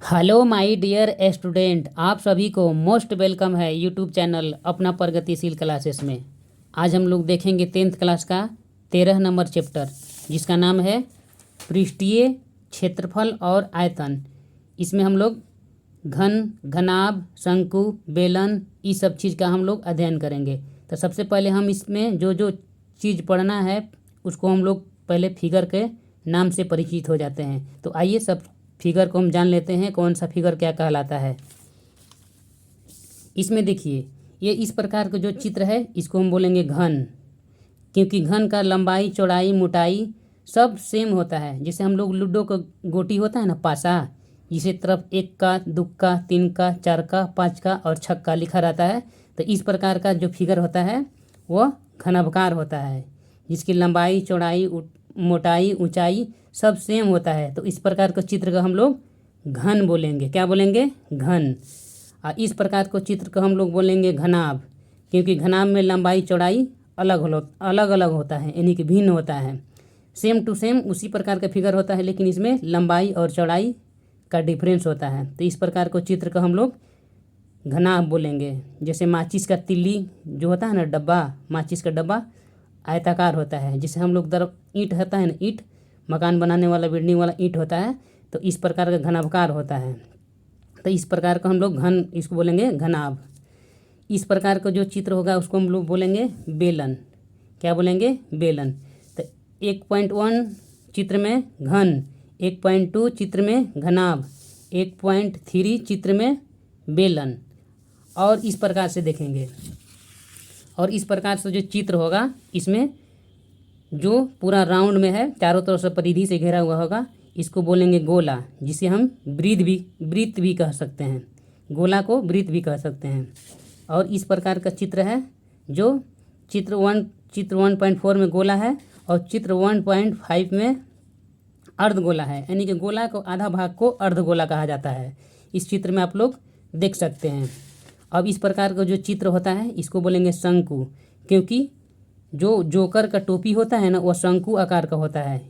Hello my dear student, आप सभी को मोस्ट वेलकम है यूट्यूब चैनल अपना प्रगतिशील क्लासेस में। आज हम लोग देखेंगे 10th क्लास का 13 नंबर चैप्टर, जिसका नाम है पृष्ठीय क्षेत्रफल और आयतन। इसमें हम लोग घन, घनाभ, शंकु, बेलन, इस सब चीज़ का हम लोग अध्ययन करेंगे। तो सबसे पहले हम इसमें जो जो चीज़ पढ़ना है उसको हम लोग पहले फिगर के नाम से परिचित हो जाते हैं। तो आइए सब फिगर को हम जान लेते हैं, कौन सा फिगर क्या कहलाता है। इसमें देखिए, ये इस प्रकार का जो चित्र है इसको हम बोलेंगे घन, क्योंकि घन का लंबाई, चौड़ाई, मोटाई सब सेम होता है। जैसे हम लोग लूडो का गोटी होता है ना, पासा, जिसे तरफ 1 का, 2 का, 3 का, 4 का, 5 का और 6 का लिखा रहता है। तो इस प्रकार का जो फिगर होता है वह घनाभकार होता है, जिसकी लंबाई, चौड़ाई, मोटाई, ऊंचाई सब सेम होता है। तो इस प्रकार के चित्र को हम लोग घन बोलेंगे। क्या बोलेंगे? घन। और इस प्रकार को चित्र को हम लोग बोलेंगे घनाभ, क्योंकि घनाभ में लंबाई, चौड़ाई अलग अलग होता है, यानी कि भिन्न होता है। सेम टू सेम उसी प्रकार का फिगर होता है, लेकिन इसमें लंबाई और चौड़ाई का डिफरेंस होता है। तो इस प्रकार को चित्र को हम लोग घनाभ बोलेंगे। जैसे माचिस का तिल्ली जो होता है ना, डब्बा, माचिस का डब्बा आयताकार होता है। जिसे हम लोग तरफ ईंट होता है ना, ईंट, मकान बनाने वाला, बिल्डिंग वाला ईंट होता है, तो इस प्रकार का घनाभकार होता है। तो इस प्रकार का हम लोग घन, इसको बोलेंगे घनाभ। इस प्रकार का जो चित्र होगा उसको हम लोग बोलेंगे बेलन। क्या बोलेंगे? बेलन। तो 1.1 चित्र में घन, 1.2 चित्र में घनाभ, 1.3 चित्र में बेलन, और इस प्रकार से देखेंगे। और इस प्रकार से जो चित्र होगा इसमें जो पूरा राउंड में है, चारों तरफ से परिधि से घेरा हुआ होगा, इसको बोलेंगे गोला, जिसे हम वृत्त भी कह सकते हैं। गोला को वृत्त भी कह सकते हैं। और इस प्रकार का चित्र है जो चित्र 1.4 में गोला है, और चित्र 1.5 में अर्धगोला है, यानी कि गोला को आधा भाग को अर्धगोला कहा जाता है। इस चित्र में आप लोग देख सकते हैं। अब इस प्रकार का जो चित्र होता है इसको बोलेंगे शंकु, क्योंकि जो जोकर का टोपी होता है ना, वह शंकु आकार का होता है।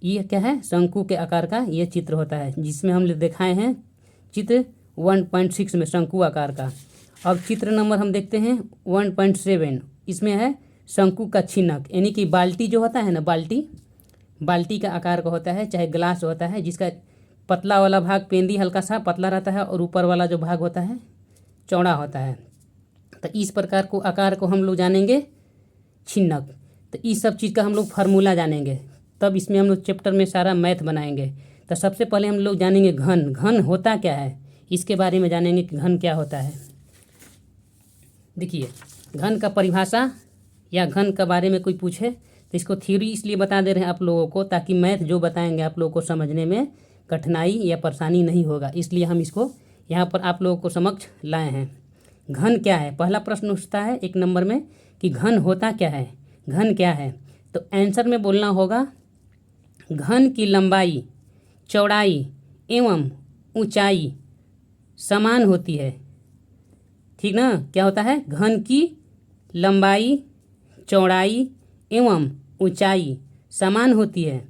ये क्या है? शंकु के आकार का ये चित्र होता है, जिसमें हम दिखाए हैं चित्र 1.6 में शंकु आकार का। अब चित्र नंबर हम देखते हैं 1.7। इसमें है शंकु का छिनक, यानी कि बाल्टी जो होता है ना, बाल्टी का आकार का होता है, चाहे ग्लास होता है, जिसका पतला वाला भाग, पेंदी हल्का सा पतला रहता है, और ऊपर वाला जो भाग होता है चौड़ा होता है। तो इस प्रकार को आकार को हम लोग जानेंगे छिन्नक। तो इस सब चीज़ का हम लोग फार्मूला जानेंगे, तब इसमें हम लोग चैप्टर में सारा मैथ बनाएंगे। तो सबसे पहले हम लोग जानेंगे घन। घन होता क्या है, इसके बारे में जानेंगे कि घन क्या होता है। देखिए, घन का परिभाषा या घन के बारे में कोई पूछे तो इसको थ्योरी इसलिए बता दे रहे हैं आप लोगों को, ताकि मैथ जो बताएंगे आप लोगों को समझने में कठिनाई या परेशानी नहीं होगा, इसलिए हम इसको यहाँ पर आप लोगों को समक्ष लाए हैं। घन क्या है? पहला प्रश्न उठता है 1 नंबर में कि घन होता क्या है, घन क्या है। तो आंसर में बोलना होगा घन की लंबाई, चौड़ाई एवं ऊंचाई समान होती है। ठीक ना? क्या होता है? घन की लंबाई, चौड़ाई एवं ऊंचाई समान होती है।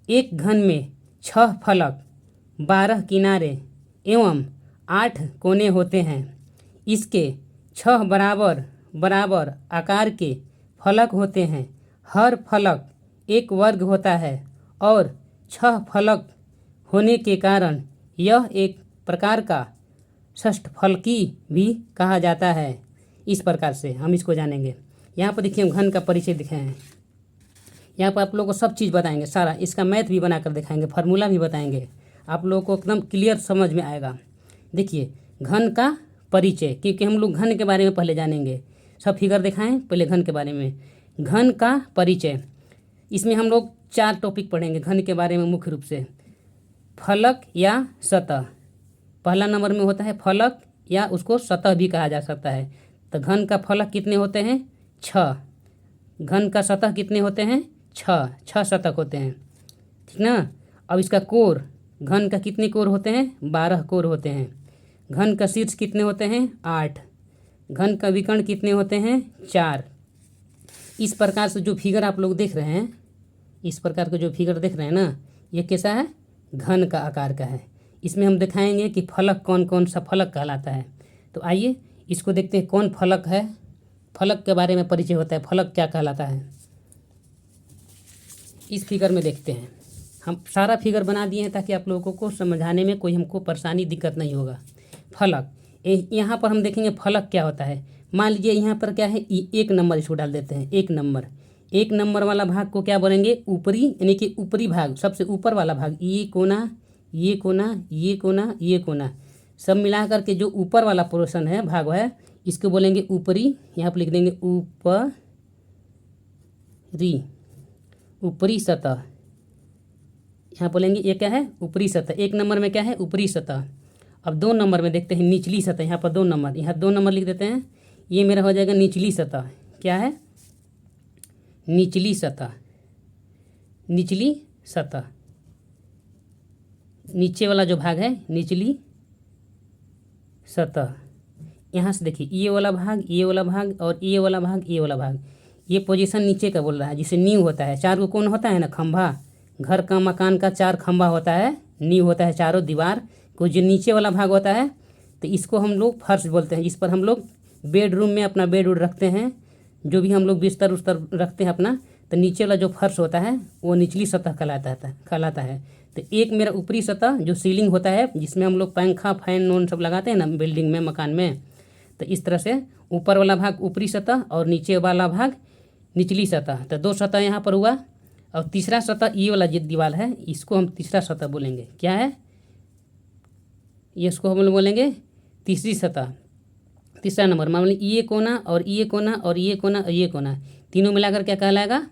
एक घन में 6 फलक, 12 किनारे एवं 8 कोने होते हैं। इसके 6 बराबर बराबर आकार के फलक होते हैं। हर फलक 1 वर्ग होता है, और 6 फलक होने के कारण यह एक प्रकार का षष्ठफलकी भी कहा जाता है। इस प्रकार से हम इसको जानेंगे। यहाँ पर देखिए, हम घन का परिचय दिखाए हैं। यहाँ पर आप लोगों को सब चीज़ बताएंगे, सारा इसका मैथ भी बनाकर दिखाएंगे, फार्मूला भी बताएंगे, आप लोगों को एकदम क्लियर समझ में आएगा। देखिए, घन का परिचय, क्योंकि हम लोग घन के बारे में पहले जानेंगे। सब फिगर दिखाएं, पहले घन के बारे में। घन का परिचय, इसमें हम लोग 4 टॉपिक पढ़ेंगे घन के बारे में मुख्य रूप से। फलक या सतह, पहला नंबर में होता है फलक, या उसको सतह भी कहा जा सकता है। तो घन का फलक कितने होते हैं? 6। घन का सतह कितने होते हैं? 6 शतक होते हैं। ठीक ना? अब इसका कोर, घन का कितने कोर होते हैं? 12 कोर होते हैं। घन का शीर्ष कितने होते हैं? 8। घन का विकर्ण कितने होते हैं? 4। इस प्रकार से जो फिगर आप लोग देख रहे हैं, इस प्रकार का जो फिगर देख रहे हैं ना, ये कैसा है? घन का आकार का है। इसमें हम दिखाएंगे कि फलक कौन कौन सा फलक कहलाता है। तो आइए इसको देखते हैं कौन फलक है। फलक के बारे में परिचय होता है, फलक क्या कहलाता है। इस फिगर में देखते हैं, हम सारा फिगर बना दिए हैं ताकि आप लोगों को समझाने में कोई हमको परेशानी दिक्कत नहीं होगा। फलक, यहाँ पर हम देखेंगे फलक क्या होता है। मान लीजिए यहाँ पर क्या है, एक नंबर इसको डाल देते हैं। एक नंबर वाला भाग को क्या बोलेंगे, ऊपरी, यानी कि ऊपरी भाग, सबसे ऊपर वाला भाग। ये कोना, ये कोना, ये कोना, ये कोना, सब मिला करके जो ऊपर वाला पोर्शन है, भाग है, इसको बोलेंगे ऊपरी। यहाँ पर लिख देंगे ऊपरी सतह। यहाँ बोलेंगे ये क्या है, ऊपरी सतह। एक नंबर में क्या है, ऊपरी सतह। अब 2 नंबर में देखते हैं निचली सतह। यहाँ पर 2 नंबर, यहाँ 2 नंबर लिख देते हैं। ये मेरा हो जाएगा निचली सतह। क्या है, निचली सतह। निचली सतह, नीचे वाला जो भाग है, निचली सतह। यहाँ से देखिए ये वाला भाग, ये वाला भाग और ये वाला भाग, ये वाला भाग, ये पोजीशन नीचे का बोल रहा है, जिसे नींव होता है। 4 को कौन होता है ना, खंभा। घर का, मकान का 4 खंभा होता है, नींव होता है चारों दीवार को। जो नीचे वाला भाग होता है तो इसको हम लोग फर्श बोलते हैं। इस पर हम लोग बेडरूम में अपना बेड उड रखते हैं, जो भी हम लोग बिस्तर उस्तर रखते हैं अपना, तो नीचे वाला जो फर्श होता है वो निचली सतह कहलाता है। तो एक मेरा ऊपरी सतह जो सीलिंग होता है, जिसमें हम लोग पंखा फैन नोन सब लगाते हैं ना बिल्डिंग में, मकान में, तो इस तरह से ऊपर वाला भाग ऊपरी सतह और नीचे वाला भाग निचली सतह। तो 2 सतह यहाँ पर हुआ। और तीसरा सतह ये वाला जो दीवार है, इसको हम तीसरा सतह बोलेंगे। क्या है ये, इसको हम लोग बोलेंगे तीसरी सतह। तीसरा नंबर, मान लीजिए ये कोना और ये कोना और ये कोना और ये कोना, तीनों मिलाकर क्या कहलाएगा,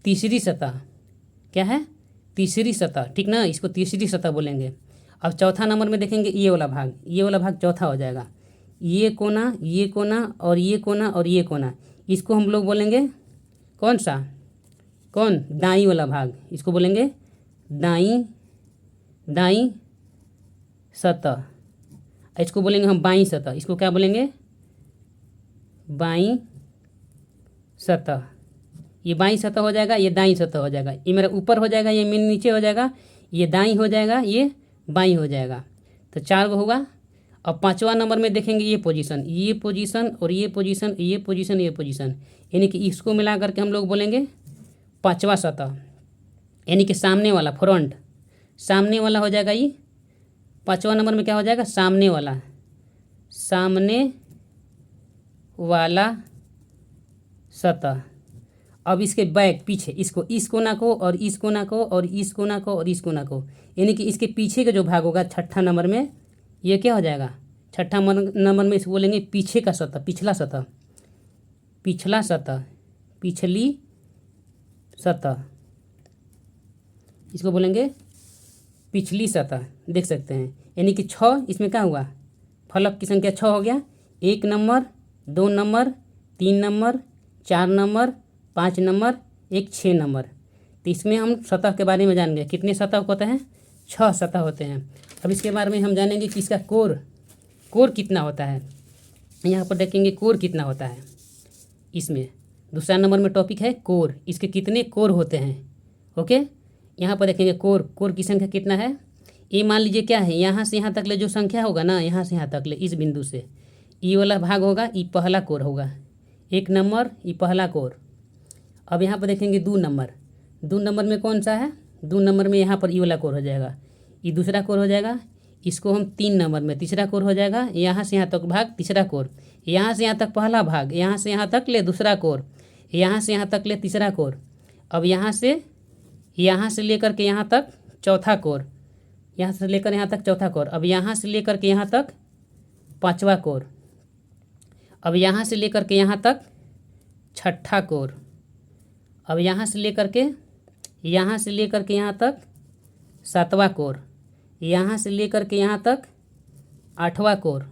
तीसरी सतह। क्या है, तीसरी सतह, ठीक ना, इसको तीसरी सतह बोलेंगे। अब चौथा नंबर में देखेंगे ये वाला भाग चौथा हो जाएगा। ये कोना, ये कोना और ये कोना और ये कोना, इसको हम लोग बोलेंगे कौन सा, दाईं वाला भाग, इसको बोलेंगे दाईं सतह। इसको बोलेंगे हम बाईं सतह। इसको क्या बोलेंगे, बाईं सतह। ये बाईं सतह हो जाएगा, ये दाईं सतह हो जाएगा। ये मेरा ऊपर हो जाएगा, ये मेरे नीचे हो जाएगा, ये दाईं हो जाएगा, ये बाईं हो जाएगा। तो 4 को होगा। अब 5वां नंबर में देखेंगे ये पोजीशन और ये पोजीशन, यानी कि इसको मिला करके हम लोग बोलेंगे 5वां सतह, यानी कि सामने वाला, फ्रंट, सामने वाला हो जाएगा। ये 5वां नंबर में क्या हो जाएगा, सामने वाला सतह। अब इसके बैक, पीछे, इसको, इस कोना को और इस कोना को और इस कोना को और इस कोना को, यानी कि इसके पीछे का जो भाग होगा 6ठा नंबर में, ये क्या हो जाएगा, 6ठा नंबर में इसको बोलेंगे पीछे का सतह, पिछला सतह, पिछली सतह, इसको बोलेंगे पिछली सतह। देख सकते हैं, यानी कि 6, इसमें क्या हुआ, फलक की संख्या 6 हो गया। 1 number, 2 number, 3 number, 4 number, 5 number, एक 6 नंबर। तो इसमें हम सतह के बारे में जान गए। कितने सतह होते हैं, 6 सतह होते हैं। अब इसके बारे में हम जानेंगे कि इसका कोर कितना होता है। यहाँ पर देखेंगे कोर कितना होता है। इसमें दूसरा नंबर में टॉपिक है कोर, इसके कितने कोर होते हैं। ओके, यहाँ पर देखेंगे कोर की संख्या कितना है। ये मान लीजिए क्या है, यहाँ से यहाँ तक ले जो संख्या होगा ना, यहाँ से यहाँ तक ले, इस बिंदु से ये वाला भाग होगा, ये पहला कोर होगा। 1 नंबर, ये पहला कोर। अब यहाँ पर देखेंगे 2 नंबर में कौन सा है, 2 नंबर में यहाँ पर ये वाला कोर हो जाएगा, ये दूसरा कोर हो जाएगा। इसको हम 3 नंबर में तीसरा कोर हो जाएगा। यहाँ से यहाँ तक भाग तीसरा कोर, यहाँ से यहाँ तक पहला भाग, यहाँ से यहाँ तक ले दूसरा कोर, यहाँ से यहाँ तक ले तीसरा कोर। अब यहाँ से लेकर के यहाँ तक चौथा कोर, यहाँ से लेकर यहाँ तक चौथा कोर। अब यहाँ से लेकर के यहाँ तक 5वां कोर। अब यहाँ से लेकर के यहाँ तक 6ठा कोर। अब यहाँ से लेकर के यहाँ तक 7वां कोर। यहाँ से लेकर के यहाँ तक 8वां कोर।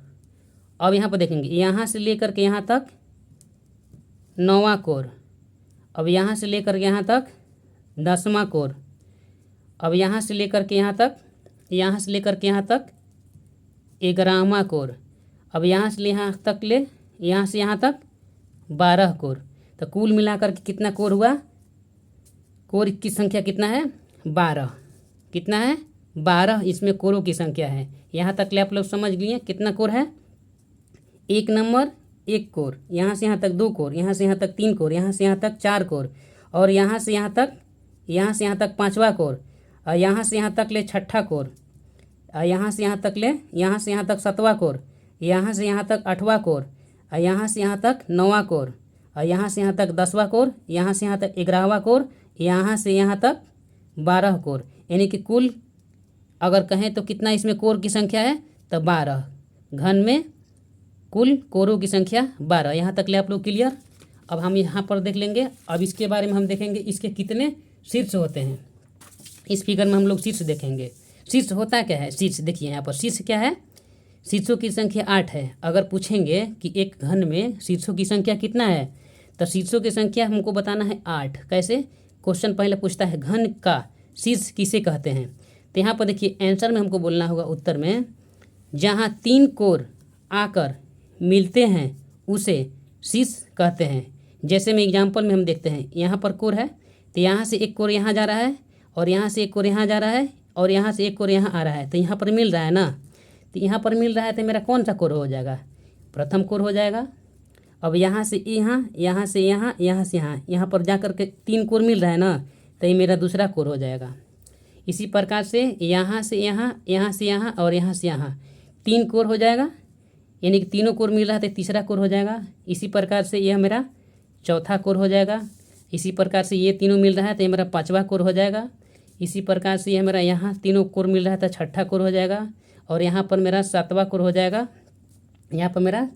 अब यहाँ पर देखेंगे, यहाँ से लेकर के यहाँ तक 9वां कोर। अब यहाँ से लेकर के यहाँ तक 10वां कोर। अब यहाँ से लेकर के यहाँ तक 11वां कोर। अब यहाँ से यहाँ तक 12 कोर। तो कुल मिलाकर के कितना कोर हुआ, कोर की संख्या कितना है, 12। कितना है, 12 इसमें कोरों की संख्या है। यहाँ तक ले आप लोग समझ लिए कितना कोर है। 1 नंबर 1 कोर, यहाँ से यहाँ तक 2 कोर, यहाँ से यहाँ तक 3 कोर, यहाँ से यहाँ तक 4 कोर, और यहाँ से यहाँ तक 5वां कोर, और यहाँ से यहाँ तक ले 6ठा कोर, और यहाँ से यहाँ तक 7वां कोर, यहाँ से यहाँ तक 8वां कोर, और यहाँ से यहाँ तक 9वां कोर, और यहाँ से यहाँ तक 10वां कोर, यहाँ से यहाँ तक 11वां कोर, यहाँ से यहाँ तक 12 कोर। यानी कि कुल अगर कहें तो कितना इसमें कोर की संख्या है, तो 12। घन में कुल कोरों की संख्या 12। यहाँ तक ले आप लोग क्लियर। अब हम यहाँ पर देख लेंगे, अब इसके बारे में हम देखेंगे इसके कितने शीर्ष होते हैं। इस फिगर में हम लोग शीर्ष देखेंगे। शीर्ष होता क्या है, शीर्ष देखिए यहाँ पर शीर्ष क्या है, शीर्षों की संख्या 8 है। अगर पूछेंगे कि एक घन में शीर्षों की संख्या कितना है, तो शीर्षों की संख्या हमको बताना है 8। कैसे, क्वेश्चन पहले पूछता है घन का शीर्ष किसे कहते हैं। तो यहाँ पर देखिए आंसर में हमको बोलना होगा, उत्तर में जहाँ 3 कोर आकर मिलते हैं उसे शीर्ष कहते हैं। जैसे में एग्जाम्पल में हम देखते हैं, यहाँ पर कोर है, तो यहाँ से एक कोर यहाँ जा रहा है, और यहाँ से एक कोर यहाँ जा रहा है, और यहाँ से एक कोर यहाँ आ रहा है, तो यहाँ पर मिल रहा है ना। तो यहाँ पर मिल रहा है तो मेरा कौन सा कोर हो जाएगा, प्रथम कोर हो जाएगा। अब यहाँ से यहाँ, यहाँ से यहाँ, यहाँ से यहाँ, यहाँ पर जा कर के 3 कोर मिल रहा है ना, तो ये मेरा दूसरा कोर हो जाएगा। इसी प्रकार से यहाँ से यहाँ, यहाँ से यहाँ, और यहाँ से यहाँ 3 कोर हो जाएगा, यानी कि तीनों कोर मिल रहा है तो तीसरा कोर हो जाएगा। इसी प्रकार से यह मेरा चौथा कोर हो जाएगा। इसी प्रकार से ये तीनों मिल रहा है तो ये मेरा 5वां कोर हो जाएगा। इसी प्रकार से यह मेरा यहाँ तीनों कोर मिल रहा है तो 6ठा कोर हो जाएगा, और यहाँ पर मेरा 7वां कोर हो जाएगा। यहाँ पर मेरा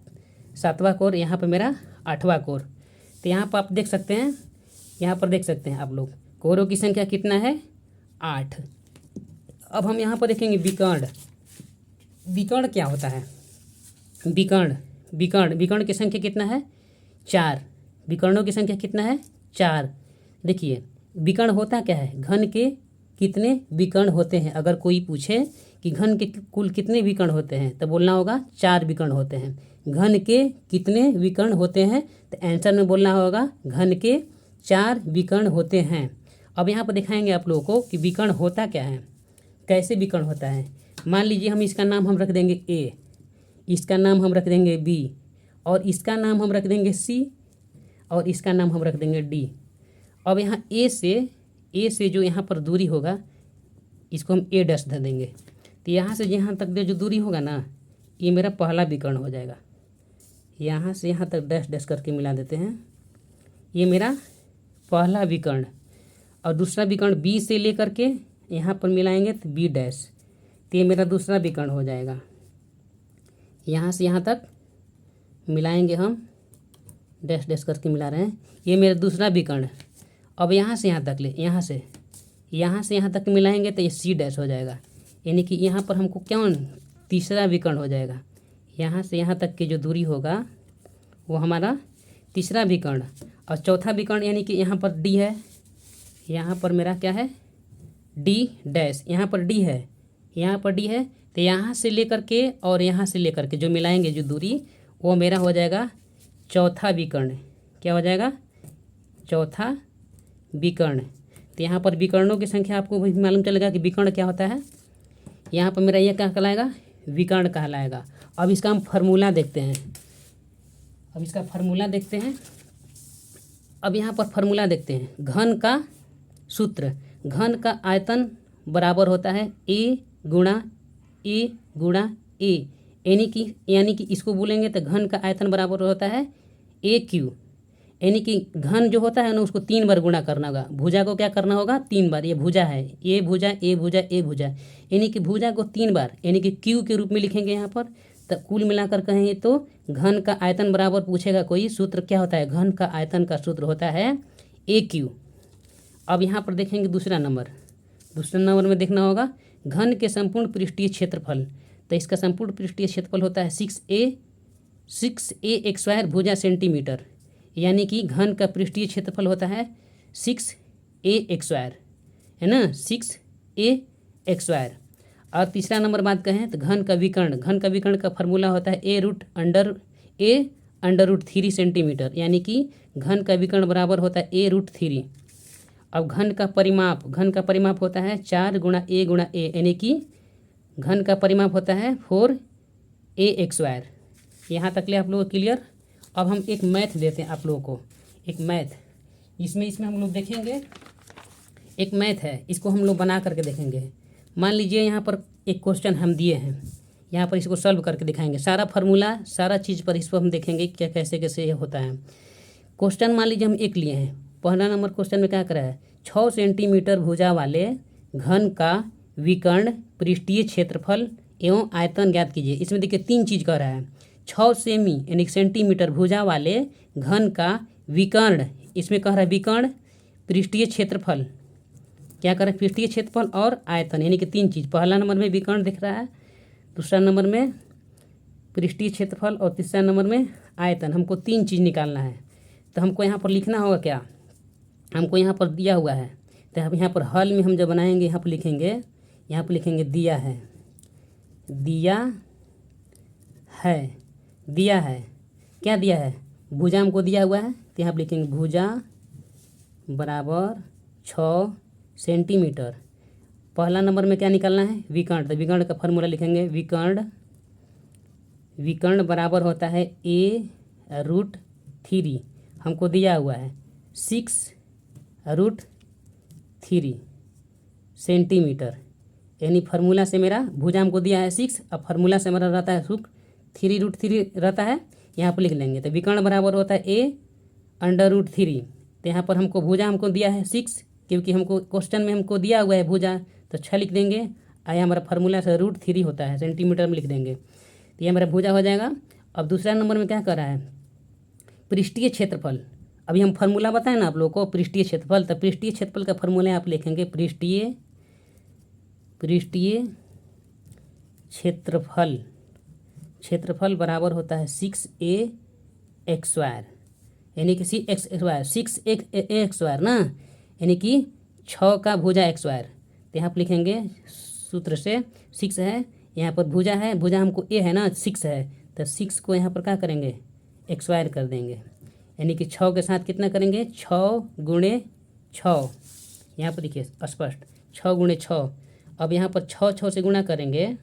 7वां कोर, यहाँ पर मेरा 8वां कोर। तो यहाँ पर आप देख सकते हैं, यहाँ पर देख सकते हैं आप लोग कोरों की संख्या कितना है, 8। अब हम यहाँ पर देखेंगे विकर्ण। विकर्ण क्या होता है, विकर्ण की संख्या कितना है, 4। विकर्णों की संख्या कितना है, 4। देखिए विकर्ण होता क्या है, घन के कितने विकर्ण होते हैं। अगर कोई पूछे कि घन के कुल कितने विकर्ण होते हैं, तो बोलना होगा 4 विकर्ण होते हैं। घन के कितने विकर्ण होते हैं, तो आंसर में बोलना होगा घन के 4 विकर्ण होते हैं। अब यहाँ पर दिखाएंगे आप लोगों को कि विकर्ण होता क्या है, कैसे विकर्ण होता है। मान लीजिए हम इसका नाम हम रख देंगे ए, इसका नाम हम रख देंगे बी, और इसका नाम हम रख देंगे सी, और इसका नाम हम रख देंगे डी। अब यहाँ ए से जो यहाँ पर दूरी होगा, इसको हम ए डैश दे देंगे। तो यहाँ से यहाँ तक जो दूरी होगा ना, ये मेरा पहला विकर्ण हो जाएगा। यहाँ से यहाँ तक डैश डैश करके मिला देते हैं, ये मेरा पहला विकर्ण। और दूसरा विकर्ण बी से लेकर के यहाँ पर मिलाएंगे तो बी डैश, तो ये मेरा दूसरा विकर्ण हो जाएगा। यहाँ से यहाँ तक मिलाएंगे हम, डैश डैश करके मिला रहे हैं, ये मेरा दूसरा विकर्ण। अब यहाँ से यहाँ तक ले, यहाँ से यहाँ तक मिलाएंगे तो ये सी डैश हो जाएगा, यानी कि यहाँ पर हमको क्या तीसरा विकर्ण हो जाएगा। यहाँ से यहाँ तक की जो दूरी होगा वो हमारा तीसरा विकर्ण। और चौथा विकर्ण यानी कि यहाँ पर डी है, यहाँ पर मेरा क्या है, डी डैश, यहाँ पर डी है, यहाँ पर डी है, तो यहाँ से लेकर के और यहाँ से लेकर के जो मिलाएंगे जो दूरी, वो मेरा हो जाएगा चौथा विकर्ण। क्या हो जाएगा, चौथा विकर्ण। तो यहाँ पर विकर्णों की संख्या आपको भी मालूम चलेगा कि विकर्ण क्या होता है। यहाँ पर मेरा ये क्या कहलाएगा, विकर्ण कहलाएगा। अब इसका हम फार्मूला देखते हैं, अब इसका फार्मूला देखते हैं। अब यहाँ पर फार्मूला देखते हैं, घन का सूत्र, घन का आयतन बराबर होता है ए गुणा ए, यानी कि इसको बोलेंगे तो घन का आयतन बराबर होता है ए क्यू। यानी कि घन जो होता है ना, उसको 3 बार गुणा करना होगा, भुजा को क्या करना होगा, 3 बार। ये भुजा है, ए भुजा ए भुजा ए भुजा, यानी कि भुजा को 3 बार, यानी कि क्यू के रूप में लिखेंगे यहाँ पर। तो कुल मिलाकर कहेंगे तो घन का आयतन बराबर पूछेगा कोई, सूत्र क्या होता है, घन का आयतन का सूत्र होता है ए क्यू। अब यहाँ पर देखेंगे दूसरा नंबर में देखना होगा घन के संपूर्ण पृष्ठीय क्षेत्रफल। तो इसका संपूर्ण पृष्ठीय क्षेत्रफल होता है 6a एक स्क्वायर भुजा सेंटीमीटर, यानी कि घन का पृष्ठीय क्षेत्रफल होता है 6a एक स्क्वायर, है ना, 6a एक स्क्वायर। और तीसरा नंबर बात कहें तो घन का विकर्ण का फार्मूला होता है a अंडर रूट 3 सेंटीमीटर, यानी कि घन का विकर्ण बराबर होता है a रूट 3। अब घन का परिमाप होता है 4 गुणा ए यानी कि घन का परिमाप होता है 4ax²। यहाँ तक ले आप लोगों को क्लियर। अब हम एक मैथ देते हैं आप लोगों को, एक मैथ इसमें हम लोग देखेंगे। एक मैथ है, इसको हम लोग बना करके देखेंगे। मान लीजिए यहाँ पर एक क्वेश्चन हम दिए हैं, यहाँ पर इसको सॉल्व करके दिखाएंगे। सारा फार्मूला सारा चीज़ पर इस पर हम देखेंगे क्या कैसे कैसे ये होता है। क्वेश्चन मान लीजिए हम एक लिए हैं। पहला नंबर क्वेश्चन में क्या करा है, 6 सेंटीमीटर भुजा वाले घन का विकर्ण पृष्ठीय क्षेत्रफल एवं आयतन ज्ञात कीजिए। इसमें देखिए 3 चीज़ कह रहा है। 6 सेमी यानी सेंटीमीटर भुजा वाले घन का विकर्ण, इसमें कह रहा है विकर्ण पृष्ठीय क्षेत्रफल, क्या कर रहा है पृष्ठीय क्षेत्रफल और आयतन, यानी कि 3 चीज़। पहला नंबर में विकर्ण दिख रहा है, दूसरा नंबर में पृष्ठीय क्षेत्रफल और तीसरा नंबर में आयतन। हमको 3 चीज़ निकालना है। तो हमको यहाँ पर लिखना होगा क्या, हमको यहाँ पर दिया हुआ है। तो अब यहाँ पर हल में हम जब बनाएंगे यहाँ पर लिखेंगे, यहाँ पर लिखेंगे दिया है, दिया है क्या दिया है, भुजा हमको दिया हुआ है। तो यहाँ पर लिखेंगे भुजा बराबर 6 सेंटीमीटर। पहला नंबर में क्या निकालना है, विकर्ण। तो विकर्ण का फार्मूला लिखेंगे, विकर्ण बराबर होता है a√3। हमको दिया हुआ है 6√3 सेंटीमीटर, यानी फार्मूला से मेरा भुजा हमको दिया है 6, अब फार्मूला से मेरा रहता है 3√3 रहता है, यहाँ पर लिख लेंगे। तो विकर्ण बराबर होता है a√3। तो यहाँ पर हमको भुजा हमको दिया है 6, क्योंकि हमको क्वेश्चन में हमको दिया हुआ है भुजा, तो 6 लिख देंगे। आया हमारा फार्मूला से √3 होता है, सेंटीमीटर में लिख देंगे। तो ये हमारा भुजा हो जाएगा। अब दूसरा नंबर में क्या कर रहा है, पृष्ठीय क्षेत्रफल। अभी हम फार्मूला बताएं ना आप लोगों को पृष्ठीय क्षेत्रफल। तो पृष्ठीय क्षेत्रफल का फार्मूला आप लिखेंगे पृष्ठीय क्षेत्रफल बराबर होता है 6ax², यानी कि 6ax² ना, यानी कि 6 का भुजा x²। तो यहाँ पर लिखेंगे सूत्र से 6 है, यहाँ पर भुजा है, भुजा हमको a है ना, 6 है। तो 6 को यहाँ पर क्या करेंगे x² कर देंगे, यानी कि 6 के साथ कितना करेंगे 6 गुणे 6। यहाँ पर देखिए स्पष्ट 6 गुणे 6। अब यहाँ पर 6 से गुणा करेंगे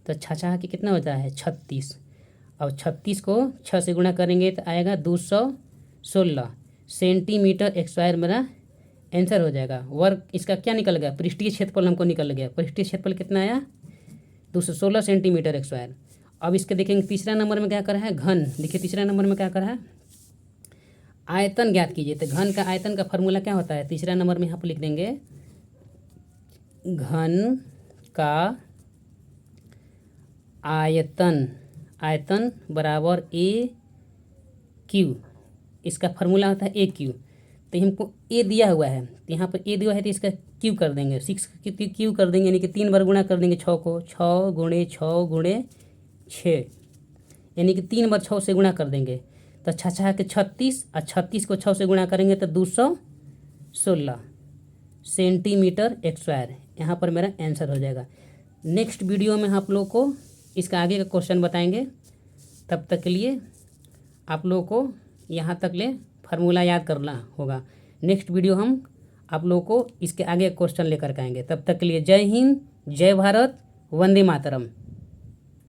तो 6 के कितना होता है 36। अब 36 को 6 से गुणा करेंगे तो आएगा 216 सेंटीमीटर x² मेरा आंसर हो जाएगा। वर्ग इसका क्या निकल गया, पृष्ठीय क्षेत्रफल हमको निकल गया। पृष्ठीय क्षेत्रफल कितना आया 216 सेंटीमीटर x²। अब इसके देखेंगे तीसरा नंबर में क्या करा है, घन। देखिए तीसरा नंबर में क्या करा है, आयतन ज्ञात कीजिए। तो घन का आयतन का फार्मूला क्या होता है, तीसरा नंबर में यहाँ पर लिख देंगे घन का आयतन बराबर AQ। इसका फार्मूला होता है AQ। तो हमको A दिया हुआ है, तो यहाँ पर A दिया है तो इसका Q कर देंगे, 6 Q कर देंगे, यानी कि 3 बार गुणा कर देंगे 6 को, 6 गुणे 6 गुणे 6, यानी कि 3 बार 6 से गुणा कर देंगे। तो 6 के 36 और 36 को 6 से गुणा करेंगे तो 216 सेंटीमीटर x²। यहाँ पर मेरा आंसर हो जाएगा। नेक्स्ट वीडियो में आप लोगों को इसका आगे का क्वेश्चन बताएंगे। तब तक के लिए आप लोगों को यहाँ तक ले फार्मूला याद करना होगा। नेक्स्ट वीडियो हम आप लोगों को इसके आगे क्वेश्चन लेकर के आएंगे। तब तक के लिए जय हिंद, जय भारत, वंदे मातरम।